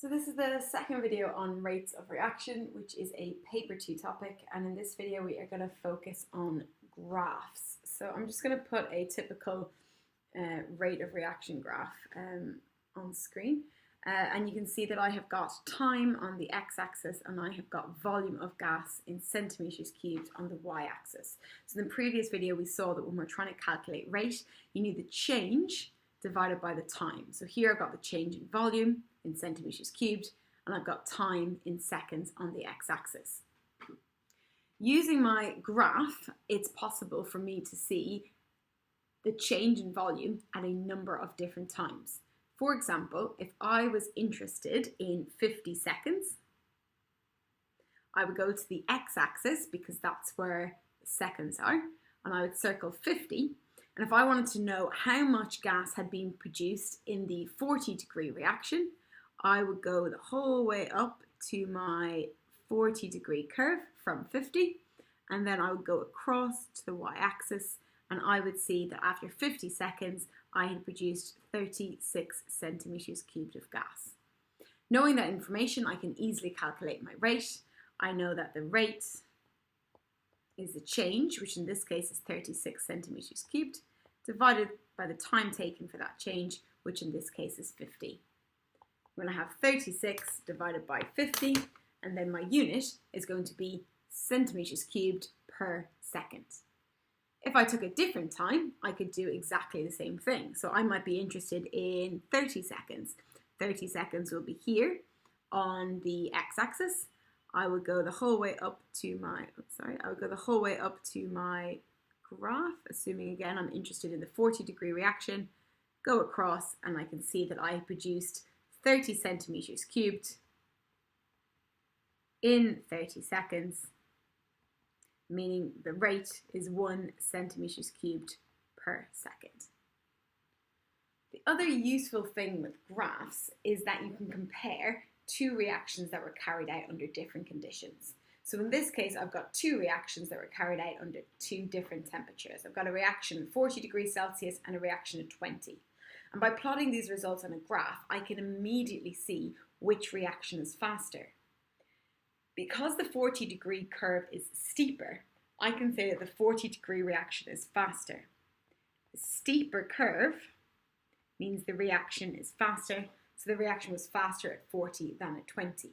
So this is the second video on rates of reaction, which is a paper 2 topic, and in this video we are going to focus on graphs. So I'm just going to put a typical rate of reaction graph on screen, and you can see that I have got time on the x-axis and I have got volume of gas in centimeters cubed on the y-axis. So in the previous video we saw that when we're trying to calculate rate, you need the change divided by the time. So here I've got the change in volume in centimeters cubed, and I've got time in seconds on the x-axis. Using my graph, it's possible for me to see the change in volume at a number of different times. For example, if I was interested in 50 seconds, I would go to the x-axis because that's where the seconds are, and I would circle 50. And if I wanted to know how much gas had been produced in the 40-degree reaction, I would go the whole way up to my 40-degree curve from 50, and then I would go across to the y-axis, and I would see that after 50 seconds, I had produced 36 centimeters cubed of gas. Knowing that information, I can easily calculate my rate. I know that the rate is the change, which in this case is 36 centimeters cubed, divided by the time taken for that change, which in this case is 50. I'm going to have 36 divided by 50, and then my unit is going to be centimeters cubed per second. If I took a different time, I could do exactly the same thing. So I might be interested in 30 seconds. 30 seconds will be here on the x-axis. I would go the whole way up to my, graph, assuming again I'm interested in the 40-degree reaction, go across, and I can see that I produced 30 centimeters cubed in 30 seconds, meaning the rate is 1 centimeters cubed per second. The other useful thing with graphs is that you can compare two reactions that were carried out under different conditions. So in this case, I've got two reactions that were carried out under two different temperatures. I've got a reaction at 40 degrees Celsius and a reaction at 20. And by plotting these results on a graph, I can immediately see which reaction is faster. Because the 40-degree curve is steeper, I can say that the 40-degree reaction is faster. The steeper curve means the reaction is faster, so the reaction was faster at 40 than at 20.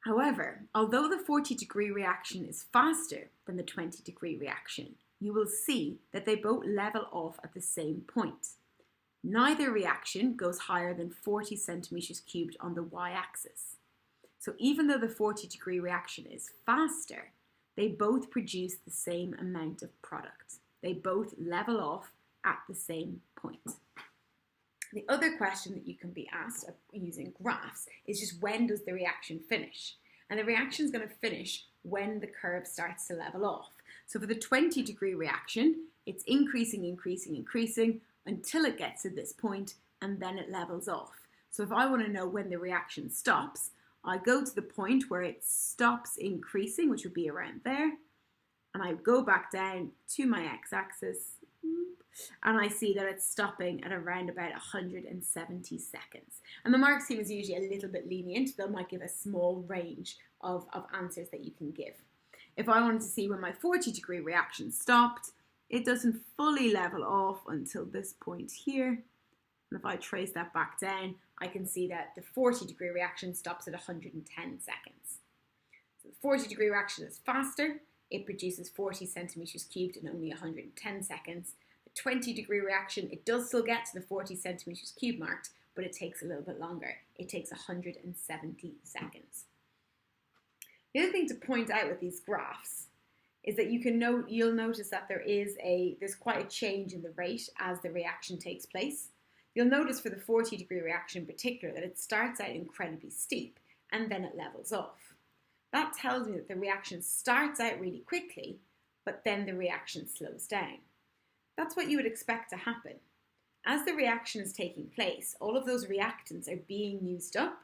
However, although the 40-degree reaction is faster than the 20-degree reaction, you will see that they both level off at the same point. Neither reaction goes higher than 40 centimeters cubed on the y-axis. So even though the 40-degree reaction is faster, they both produce the same amount of product. They both level off at the same point. The other question that you can be asked using graphs is just when does the reaction finish? And the reaction is going to finish when the curve starts to level off. So for the 20-degree reaction, it's increasing until it gets to this point, and then it levels off. So if I want to know when the reaction stops, I go to the point where it stops increasing, which would be around there, and I go back down to my x-axis, and I see that it's stopping at around about 170 seconds. And the mark scheme is usually a little bit lenient. They might give a small range of answers that you can give. If I wanted to see when my 40-degree reaction stopped, it doesn't fully level off until this point here. And if I trace that back down, I can see that the 40-degree reaction stops at 110 seconds. So the 40-degree reaction is faster. It produces 40 centimeters cubed in only 110 seconds. The 20-degree reaction, it does still get to the 40 centimeters cubed mark, but it takes a little bit longer. It takes 170 seconds. The other thing to point out with these graphs is that you'll notice that there's quite a change in the rate as the reaction takes place. You'll notice for the 40-degree reaction in particular that it starts out incredibly steep and then it levels off. That tells me that the reaction starts out really quickly, but then the reaction slows down. That's what you would expect to happen. As the reaction is taking place, all of those reactants are being used up,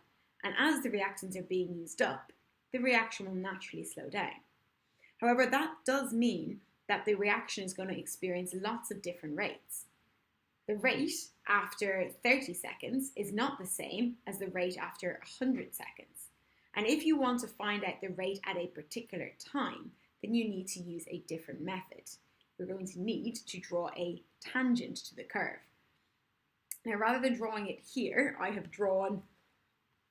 and as the reactants are being used up, the reaction will naturally slow down. However, that does mean that the reaction is going to experience lots of different rates. The rate after 30 seconds is not the same as the rate after 100 seconds. And if you want to find out the rate at a particular time, then you need to use a different method. You're going to need to draw a tangent to the curve. Now, rather than drawing it here, I have drawn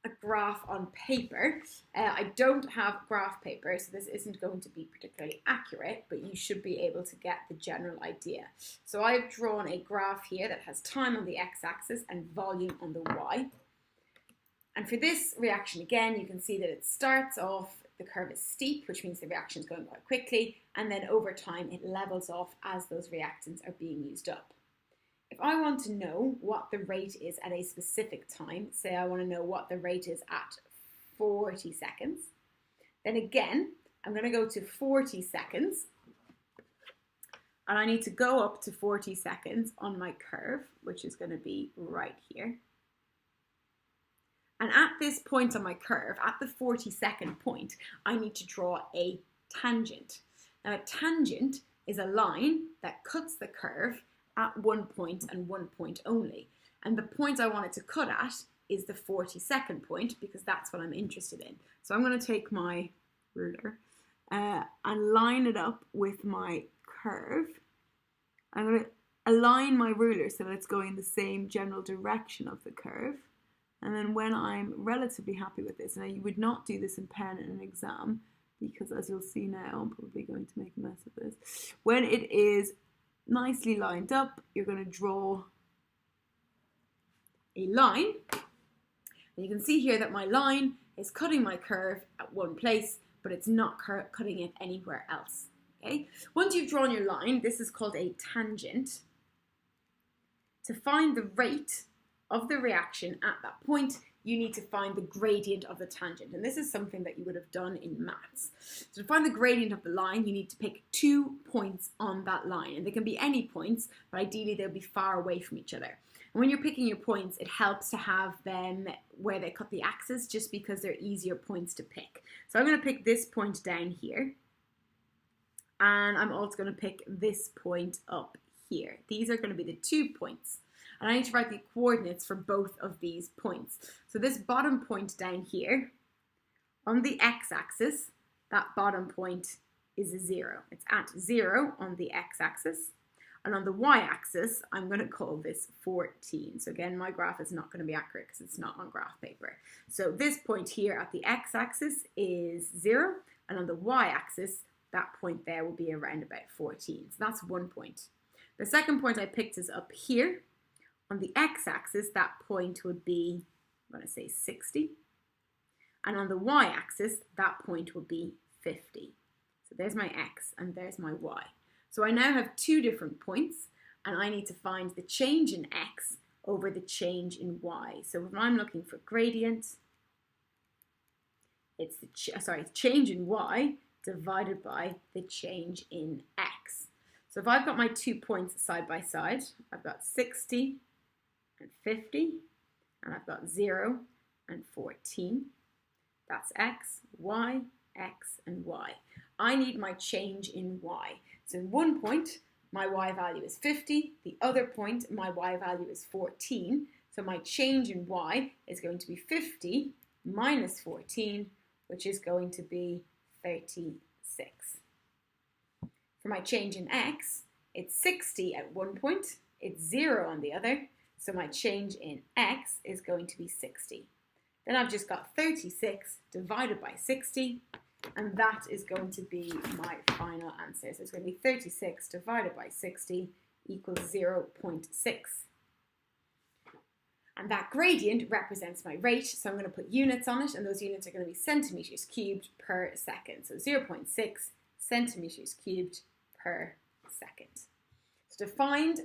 a graph on paper. I don't have graph paper, so this isn't going to be particularly accurate, but you should be able to get the general idea. So I've drawn a graph here that has time on the x-axis and volume on the y. And for this reaction, again, you can see that it starts off, the curve is steep, which means the reaction is going quite quickly, and then over time it levels off as those reactants are being used up. If I want to know what the rate is at a specific time, say I want to know what the rate is at 40 seconds, then again, I'm going to go to 40 seconds, and I need to go up to 40 seconds on my curve, which is going to be right here. And at this point on my curve, at the 40-second point, I need to draw a tangent. Now, a tangent is a line that cuts the curve at one point and one point only. And the point I want it to cut at is the 40-second point, because that's what I'm interested in. So I'm going to take my ruler and line it up with my curve. I'm going to align my ruler so that it's going the same general direction of the curve. And then when I'm relatively happy with this, now you would not do this in pen in an exam, because as you'll see now, I'm probably going to make a mess of this. When it is nicely lined up, you're going to draw a line. And you can see here that my line is cutting my curve at one place, but it's not cutting it anywhere else. Okay? Once you've drawn your line, this is called a tangent. To find the rate of the reaction at that point, you need to find the gradient of the tangent. And this is something that you would have done in maths. So to find the gradient of the line, you need to pick 2 points on that line. And they can be any points, but ideally they'll be far away from each other. And when you're picking your points, it helps to have them where they cut the axis, just because they're easier points to pick. So I'm going to pick this point down here. And I'm also going to pick this point up here. These are going to be the 2 points. And I need to write the coordinates for both of these points. So this bottom point down here, on the x-axis, that bottom point is a 0. It's at 0 on the x-axis. And on the y-axis, I'm going to call this 14. So again, my graph is not going to be accurate because it's not on graph paper. So this point here at the x-axis is 0. And on the y-axis, that point there will be around about 14. So that's 1 point. The second point I picked is up here. On the x-axis, that point would be, I'm going to say 60. And on the y-axis, that point would be 50. So there's my x and there's my y. So I now have 2 different points, and I need to find the change in x over the change in y. So when I'm looking for gradient, it's the change in y divided by the change in x. So if I've got my 2 points side by side, I've got 60 and 50, and I've got 0 and 14. That's x, and y. I need my change in y. So in one point, my y value is 50. The other point, my y value is 14. So my change in y is going to be 50 minus 14, which is going to be 36. For my change in x, it's 60 at one point, it's 0 on the other. So my change in x is going to be 60. Then I've just got 36 divided by 60, and that is going to be my final answer. So it's going to be 36 divided by 60 equals 0.6. And that gradient represents my rate, so I'm going to put units on it, and those units are going to be centimetres cubed per second. So 0.6 centimetres cubed per second. So to find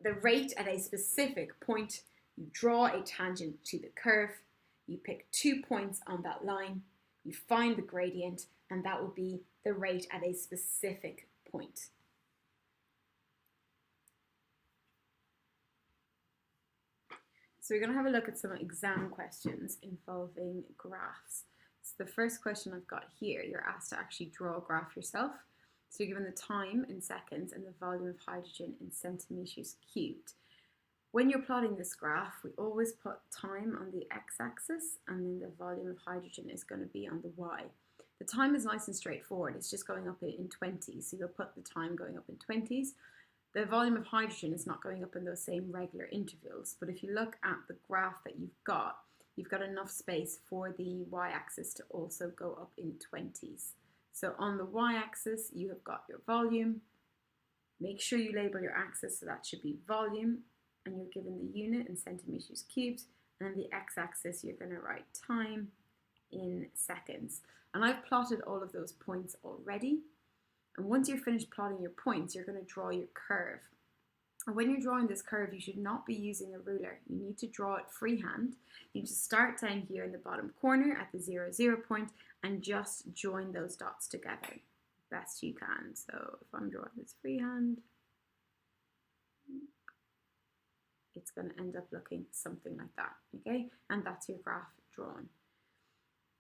the rate at a specific point, you draw a tangent to the curve, you pick 2 points on that line, you find the gradient, and that will be the rate at a specific point. So we're going to have a look at some exam questions involving graphs. So the first question I've got here, you're asked to actually draw a graph yourself. So you're given the time in seconds and the volume of hydrogen in centimetres cubed. When you're plotting this graph, we always put time on the x-axis and then the volume of hydrogen is going to be on the y. The time is nice and straightforward. It's just going up in 20s. So you'll put the time going up in 20s. The volume of hydrogen is not going up in those same regular intervals. But if you look at the graph that you've got enough space for the y-axis to also go up in 20s. So on the y-axis, you have got your volume. Make sure you label your axis, so that should be volume, and you're given the unit in centimeters cubed. And on the x-axis, you're going to write time in seconds. And I've plotted all of those points already. And once you're finished plotting your points, you're going to draw your curve. And when you're drawing this curve, you should not be using a ruler. You need to draw it freehand. You need to start down here in the bottom corner at the 0, 0 point and just join those dots together best you can. So if I'm drawing this freehand, it's going to end up looking something like that, okay? And that's your graph drawn.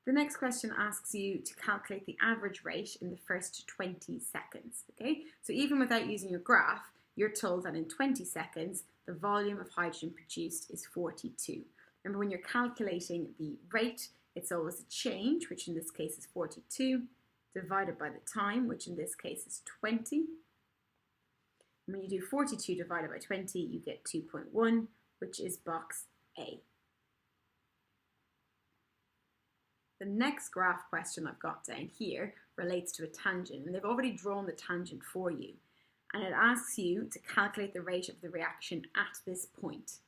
The next question asks you to calculate the average rate in the first 20 seconds, okay? So even without using your graph, you're told that in 20 seconds, the volume of hydrogen produced is 42. Remember, when you're calculating the rate, it's always a change, which in this case is 42, divided by the time, which in this case is 20. And when you do 42 divided by 20, you get 2.1, which is box A. The next graph question I've got down here relates to a tangent, and they've already drawn the tangent for you. And it asks you to calculate the rate of the reaction at this point.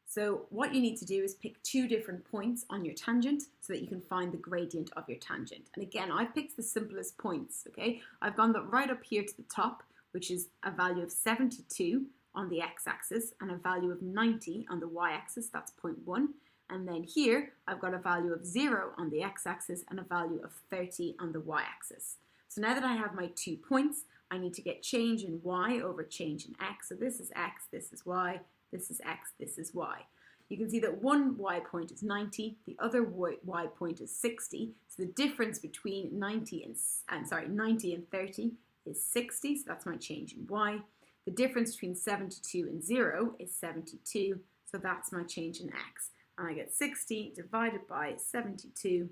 So what you need to do is pick two different points on your tangent so that you can find the gradient of your tangent. And again, I've picked the simplest points, okay? I've gone right up here to the top, which is a value of 72 on the x-axis and a value of 90 on the y-axis, that's 0.1. And then here, I've got a value of 0 on the x-axis and a value of 30 on the y-axis. So now that I have my 2 points, I need to get change in y over change in x. So this is x, this is y, this is x, this is y. You can see that one y point is 90, the other y point is 60. So the difference between 90 and 30 is 60, so that's my change in y. The difference between 72 and 0 is 72, so that's my change in x. And I get 60 divided by 72,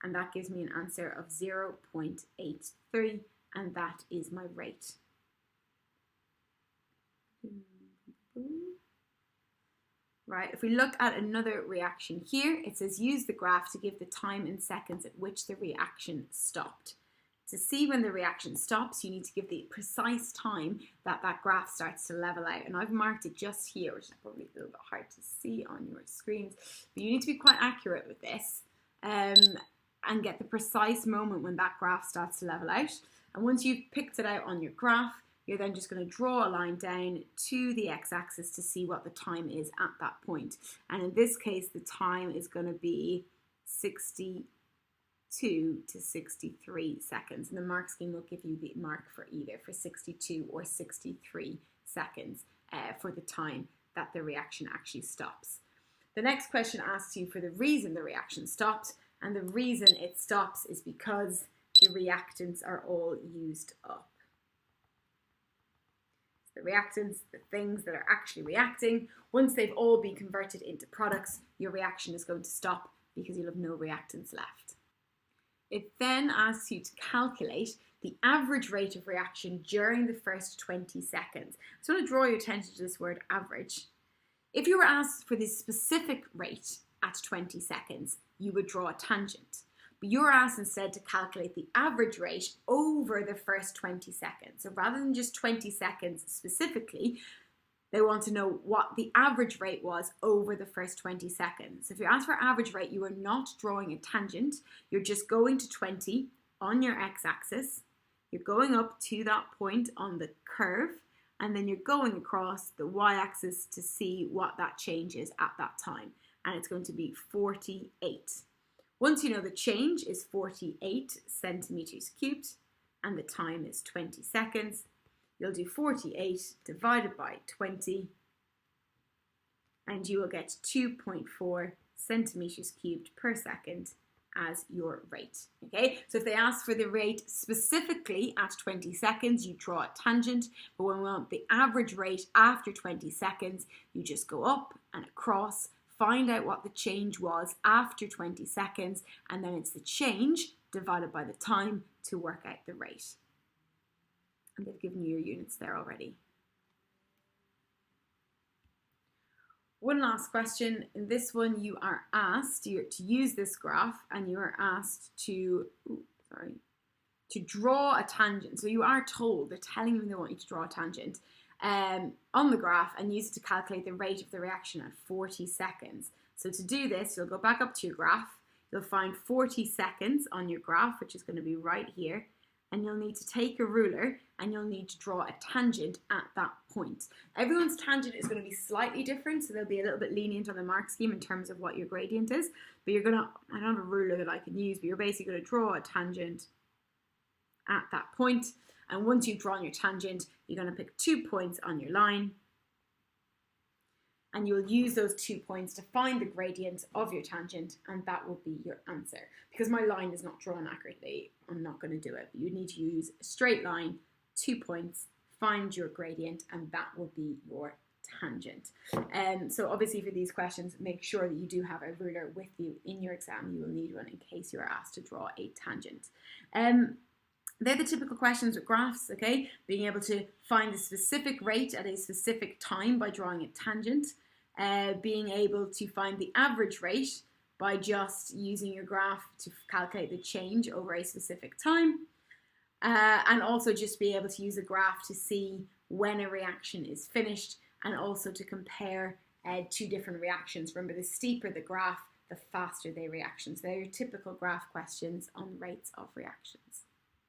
and that gives me an answer of 0.83, and that is my rate. Right, if we look at another reaction here, it says use the graph to give the time in seconds at which the reaction stopped. To see when the reaction stops, you need to give the precise time that that graph starts to level out. And I've marked it just here, which is probably a little bit hard to see on your screens. But you need to be quite accurate with this and get the precise moment when that graph starts to level out. And once you've picked it out on your graph, you're then just going to draw a line down to the x-axis to see what the time is at that point. And in this case, the time is going to be 62 to 63 seconds. And the mark scheme will give you the mark for either for 62 or 63 seconds for the time that the reaction actually stops. The next question asks you for the reason the reaction stopped. And the reason it stops is because the reactants are all used up. The reactants, the things that are actually reacting, once they've all been converted into products, your reaction is going to stop because you'll have no reactants left. It then asks you to calculate the average rate of reaction during the first 20 seconds. So I want to draw your attention to this word average. If you were asked for the specific rate at 20 seconds, you would draw a tangent. But you're asked instead to calculate the average rate over the first 20 seconds. So rather than just 20 seconds specifically, they want to know what the average rate was over the first 20 seconds. So if you ask for average rate, you are not drawing a tangent. You're just going to 20 on your x-axis. You're going up to that point on the curve, and then you're going across the y-axis to see what that change is at that time. And it's going to be 48. Once you know the change is 48 centimeters cubed and the time is 20 seconds, you'll do 48 divided by 20 and you will get 2.4 centimeters cubed per second, as your rate. Okay, so if they ask for the rate specifically at 20 seconds, you draw a tangent, but when we want the average rate after 20 seconds, you just go up and across, find out what the change was after 20 seconds, and then it's the change divided by the time to work out the rate. And they've given you your units there already. One last question. In this one, you are asked to use this graph, and you are asked to draw a tangent. So you are told, they're telling you they want you to draw a tangent on the graph and use it to calculate the rate of the reaction at 40 seconds. So to do this, you'll go back up to your graph. You'll find 40 seconds on your graph, which is going to be right here. And you'll need to take a ruler and you'll need to draw a tangent at that point. Everyone's tangent is going to be slightly different, so they'll be a little bit lenient on the mark scheme in terms of what your gradient is. But you're going to, I don't have a ruler that I can use, but you're basically going to draw a tangent at that point. And once you've drawn your tangent, you're going to pick 2 points on your line. And you'll use those 2 points to find the gradient of your tangent, and that will be your answer. Because my line is not drawn accurately, I'm not going to do it. But you need to use a straight line, 2 points, find your gradient, and that will be your tangent. So obviously for these questions, make sure that you do have a ruler with you in your exam. You will need one in case you're asked to draw a tangent. They're the typical questions with graphs, okay? Being able to find the specific rate at a specific time by drawing a tangent. Being able to find the average rate by just using your graph to calculate the change over a specific time. And also just be able to use a graph to see when a reaction is finished, and also to compare 2 different reactions. Remember, the steeper the graph, the faster the reactions. They're your typical graph questions on rates of reactions.